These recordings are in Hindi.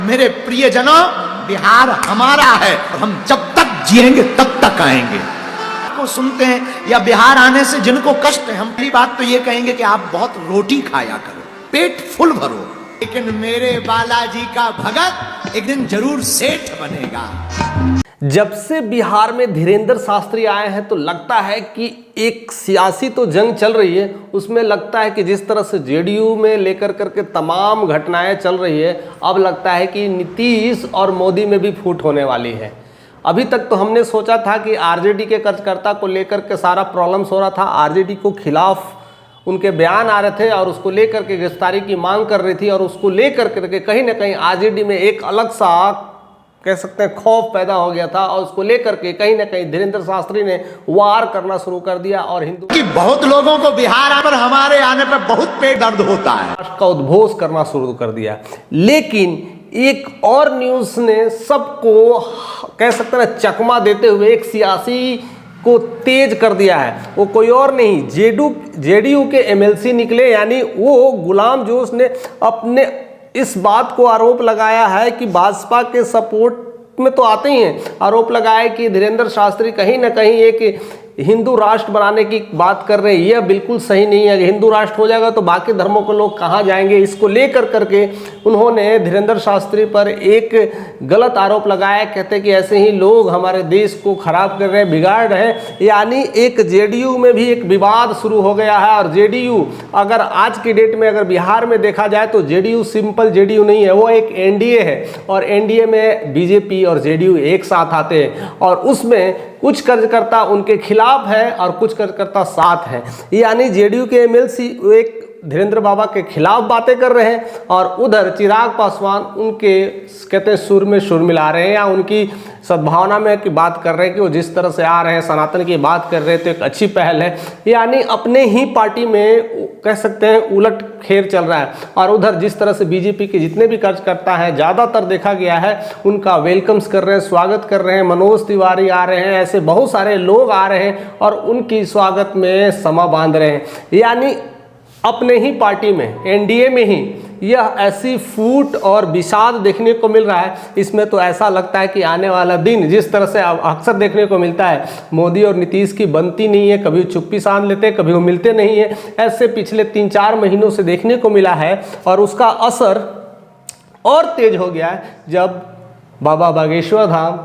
मेरे प्रियजनों, बिहार हमारा है, हम जब तक जिएंगे तब तक आएंगे। को सुनते हैं या बिहार आने से जिनको कष्ट है, हम पहली बात तो ये कहेंगे कि आप बहुत रोटी खाया करो, पेट फुल भरो, लेकिन मेरे बालाजी का भगत एक दिन जरूर सेठ बनेगा। जब से बिहार में धीरेंद्र शास्त्री आए हैं तो लगता है कि एक सियासी तो जंग चल रही है, उसमें लगता है कि जिस तरह से जेडीयू में लेकर करके तमाम घटनाएं चल रही है, अब लगता है कि नीतीश और मोदी में भी फूट होने वाली है। अभी तक तो हमने सोचा था कि आरजेडी के कार्यकर्ता को लेकर के सारा प्रॉब्लम्स हो रहा था, आरजेडी को खिलाफ उनके बयान आ रहे थे और उसको लेकर के गिरफ्तारी की मांग कर रही थी, और उसको लेकर करके कहीं ना कहीं आरजेडी में एक अलग सा कह सकते हैं खौफ पैदा हो गया था, और उसको लेकर के कहीं ना कहीं धीरेंद्र शास्त्री ने वार करना शुरू कर दिया। और हिंदू कि बहुत लोगों को बिहार पर हमारे आने पर बहुत पेट दर्द होता है, का उद्घोष करना शुरू कर दिया। लेकिन एक और न्यूज़ ने सबको कह सकते हैं चकमा देते हुए एक सियासी को तेज कर दिया है। वो कोई और नहीं, जेडीयू के एमएलसी निकले, यानी वो गुलाम जोश ने अपने इस बात को आरोप लगाया है कि भाजपा के सपोर्ट में तो आते ही हैं, आरोप लगाया कि धीरेंद्र शास्त्री कहीं ना कहीं एक हिंदू राष्ट्र बनाने की बात कर रहे हैं। यह बिल्कुल सही नहीं है। हिंदू राष्ट्र हो जाएगा तो बाकी धर्मों के लोग कहाँ जाएंगे, इसको लेकर करके उन्होंने धीरेंद्र शास्त्री पर एक गलत आरोप लगाया। कहते कि ऐसे ही लोग हमारे देश को खराब कर रहे हैं, बिगाड़ रहे हैं। यानी एक जेडीयू में भी एक विवाद शुरू हो गया है। और जेडीयू अगर आज की डेट में अगर बिहार में देखा जाए तो जेडीयू सिंपल जेडीयू नहीं है, वो एक एनडीए है, और एनडीए में बीजेपी और जेडीयू एक साथ आते हैं, और उसमें कुछ कार्यकर्ता उनके खिलाफ है और कुछ कार्यकर्ता साथ हैं। यानी जेडीयू के एमएलसी एक धीरेंद्र बाबा के खिलाफ बातें कर रहे हैं, और उधर चिराग पासवान उनके कहते हैं सुर में सुर मिला रहे हैं, या उनकी सद्भावना में की बात कर रहे हैं कि वो जिस तरह से आ रहे हैं सनातन की बात कर रहे हैं तो एक अच्छी पहल है। यानी अपने ही पार्टी में कह सकते हैं उलट खेल चल रहा है। और उधर जिस तरह से बीजेपी के जितने भी कार्यकर्ता हैं ज़्यादातर देखा गया है उनका वेलकम्स कर रहे हैं, स्वागत कर रहे हैं। मनोज तिवारी आ रहे हैं, ऐसे बहुत सारे लोग आ रहे हैं और उनकी स्वागत में समा बांध रहे हैं। यानी अपने ही पार्टी में एनडीए में ही यह ऐसी फूट और विषाद देखने को मिल रहा है। इसमें तो ऐसा लगता है कि आने वाला दिन जिस तरह से अक्सर देखने को मिलता है, मोदी और नीतीश की बनती नहीं है, कभी चुप्पी साध लेते, कभी वो मिलते नहीं है, ऐसे पिछले 3-4 महीनों से देखने को मिला है। और उसका असर और तेज हो गया है जब बाबा बागेश्वर धाम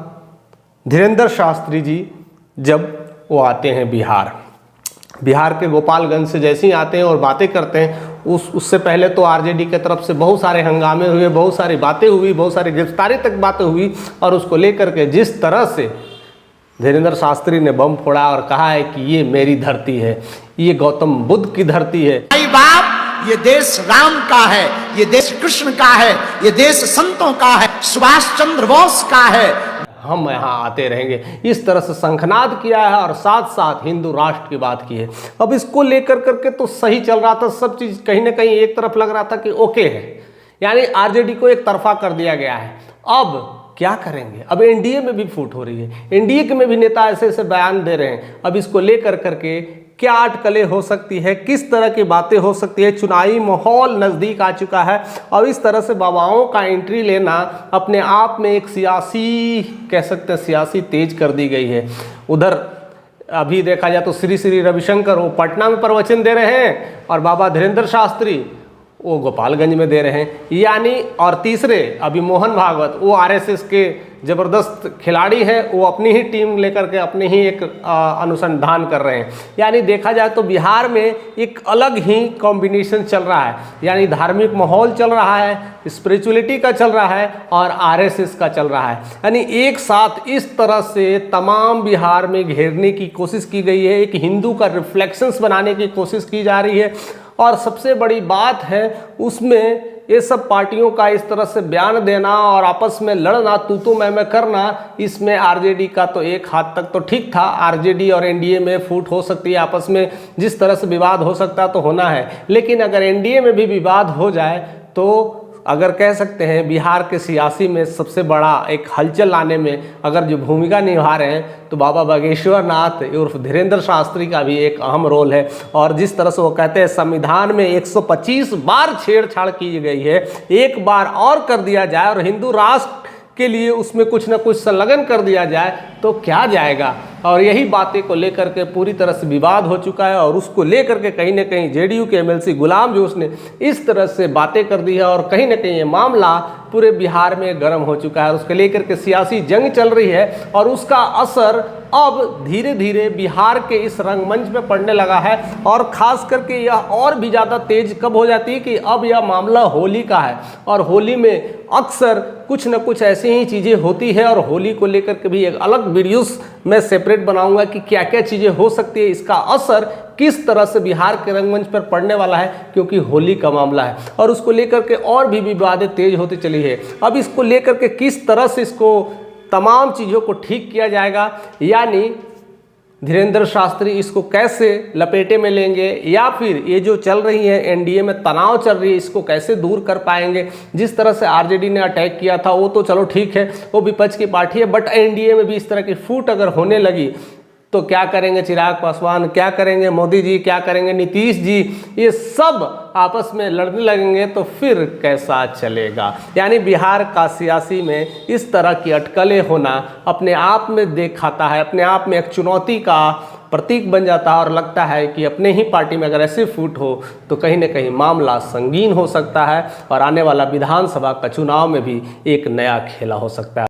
धीरेंद्र शास्त्री जी जब वो आते हैं बिहार के गोपालगंज से जैसे ही आते हैं और बातें करते हैं, उससे पहले तो आरजेडी की तरफ से बहुत सारे हंगामे हुए, बहुत सारी बातें हुई, बहुत सारी गिरफ्तारी तक बातें हुई। और उसको लेकर के जिस तरह से धीरेंद्र शास्त्री ने बम फोड़ा और कहा है कि ये मेरी धरती है, ये गौतम बुद्ध की धरती है। भाई बाप, ये देश राम का है, ये देश कृष्ण का है, ये देश संतों का है, सुभाष चंद्र बोस का है, हम यहाँ आते रहेंगे, इस तरह से शंखनाद किया है। और साथ साथ हिंदू राष्ट्र की बात की है। अब इसको लेकर करके तो सही चल रहा था, सब चीज़ कहीं ना कहीं एक तरफ लग रहा था कि ओके है, यानी आरजेडी को एक तरफा कर दिया गया है। अब क्या करेंगे? अब एनडीए में भी फूट हो रही है, एनडीए के में भी नेता ऐसे ऐसे बयान दे रहे हैं। अब इसको लेकर करके क्या अटकलें हो सकती है, किस तरह की बातें हो सकती है। चुनावी माहौल नज़दीक आ चुका है, और इस तरह से बाबाओं का एंट्री लेना अपने आप में एक सियासी कह सकते हैं सियासी तेज कर दी गई है। उधर अभी देखा जाए तो श्री रविशंकर वो पटना में प्रवचन दे रहे हैं, और बाबा धीरेंद्र शास्त्री वो गोपालगंज में दे रहे हैं। यानी और तीसरे अभी मोहन भागवत वो आरएसएस के ज़बरदस्त खिलाड़ी हैं, वो अपनी ही टीम लेकर के अपने ही एक अनुसंधान कर रहे हैं। यानी देखा जाए तो बिहार में एक अलग ही कॉम्बिनेशन चल रहा है, यानी धार्मिक माहौल चल रहा है, स्पिरिचुअलिटी का चल रहा है और आरएसएस का चल रहा है। यानी एक साथ इस तरह से तमाम बिहार में घेरने की कोशिश की गई है, एक हिंदू का रिफ्लेक्शंस बनाने की कोशिश की जा रही है। और सबसे बड़ी बात है उसमें ये सब पार्टियों का इस तरह से बयान देना और आपस में लड़ना, तू मैं करना, इसमें आरजेडी का तो एक हाथ तक तो ठीक था। आरजेडी और एनडीए में फूट हो सकती है, आपस में जिस तरह से विवाद हो सकता है तो होना है। लेकिन अगर एनडीए में भी विवाद हो जाए तो अगर कह सकते हैं बिहार के सियासी में सबसे बड़ा एक हलचल लाने में अगर जो भूमिका निभा रहे हैं तो बाबा बागेश्वर नाथ उर्फ धीरेन्द्र शास्त्री का भी एक अहम रोल है। और जिस तरह से वो कहते हैं संविधान में 125 बार छेड़छाड़ की गई है, एक बार और कर दिया जाए और हिंदू राष्ट्र के लिए उसमें कुछ ना कुछ संलग्न कर दिया जाए तो क्या जाएगा। और यही बातें को लेकर के पूरी तरह से विवाद हो चुका है और उसको लेकर के कहीं ना कहीं जेडीयू के एमएलसी गुलाम जोश ने इस तरह से बातें कर दी है और कहीं ना कहीं ये मामला पूरे बिहार में गर्म हो चुका है। उसको लेकर के सियासी जंग चल रही है और उसका असर अब धीरे धीरे बिहार के इस रंगमंच में पड़ने लगा है। और ख़ास करके यह और भी ज़्यादा तेज कब हो जाती है कि अब यह मामला होली का है और होली में अक्सर कुछ न कुछ ऐसी ही चीज़ें होती है। और होली को लेकर के भी एक अलग वीडियोस मैं सेपरेट बनाऊंगा कि क्या क्या चीज़ें हो सकती है, इसका असर किस तरह से बिहार के रंगमंच पर पड़ने वाला है, क्योंकि होली का मामला है और उसको लेकर के और भी विवादें तेज होती चली है। अब इसको लेकर के किस तरह से इसको तमाम चीज़ों को ठीक किया जाएगा, यानी धीरेन्द्र शास्त्री इसको कैसे लपेटे में लेंगे या फिर ये जो चल रही है एनडीए में तनाव चल रही है इसको कैसे दूर कर पाएंगे। जिस तरह से आरजेडी ने अटैक किया था वो तो चलो ठीक है, वो विपक्ष की पार्टी है, बट एनडीए में भी इस तरह की फूट अगर होने लगी तो क्या करेंगे चिराग पासवान, क्या करेंगे मोदी जी, क्या करेंगे नीतीश जी, ये सब आपस में लड़ने लगेंगे तो फिर कैसा चलेगा। यानी बिहार का सियासी में इस तरह की अटकलें होना अपने आप में दिखाता है, अपने आप में एक चुनौती का प्रतीक बन जाता है और लगता है कि अपने ही पार्टी में अगर ऐसे फूट हो तो कहीं ना कहीं मामला संगीन हो सकता है और आने वाला विधानसभा का चुनाव में भी एक नया खेला हो सकता है।